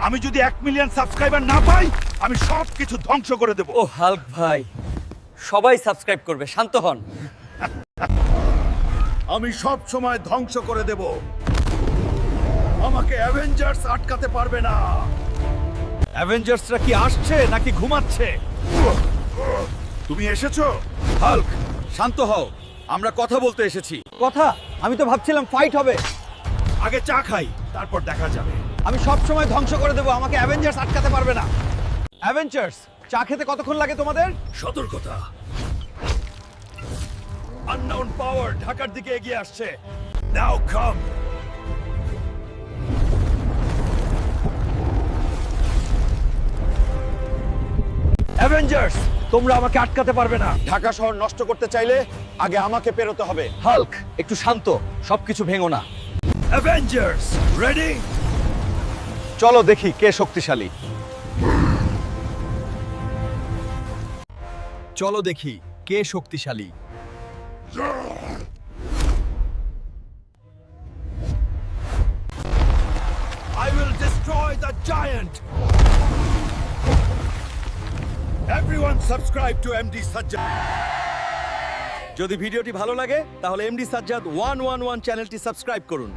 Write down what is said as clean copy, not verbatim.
আমি যদি 1 million subscriber না পাই আমি সবকিছু ধ্বংস করে দেব। ও হাল্ক ভাই, সবাই সাবস্ক্রাইব করবে, শান্ত হন। আমি সব সময় ধ্বংস করে দেব। আমাকে অ্যাভেঞ্জার্স আটকাতে পারবে না। অ্যাভেঞ্জার্সরা কি আসছে নাকি ঘুমাচ্ছে? তুমি এসেছো? হাল্ক, শান্ত হও, আমরা কথা বলতে এসেছি। কথা? আমি তো ভাবছিলাম ফাইট হবে। আগে চা খাই, তারপর দেখা যাবে। আমি সব সময় ধ্বংস করে দেব, আমাকে অ্যাভেঞ্জার্স আটকাতে পারবে না। অ্যাভেঞ্জার্স, চা খেতে কতক্ষণ লাগে তোমাদের? সতর্কতা, আননোন পাওয়ার ঢাকার দিকে এগিয়ে আসছে। নাও কাম। অ্যাভেঞ্জার্স, তোমরা আমাকে আটকাতে পারবে না। ঢাকা শহর নষ্ট করতে চাইলে আগে আমাকে পেরোতে হবে। হাল্ক, একটু শান্ত, সবকিছু ভেঙো না। Avengers ready? চলো দেখি কে শক্তিশালী। চলো দেখি কে শক্তিশালী। I will destroy the giant. Everyone subscribe to MD Sajjad. যদি ভিডিওটি ভালো লাগে তাহলে এমডি সাজ্জাদ 111 চ্যানেলটি সাবস্ক্রাইব করুন।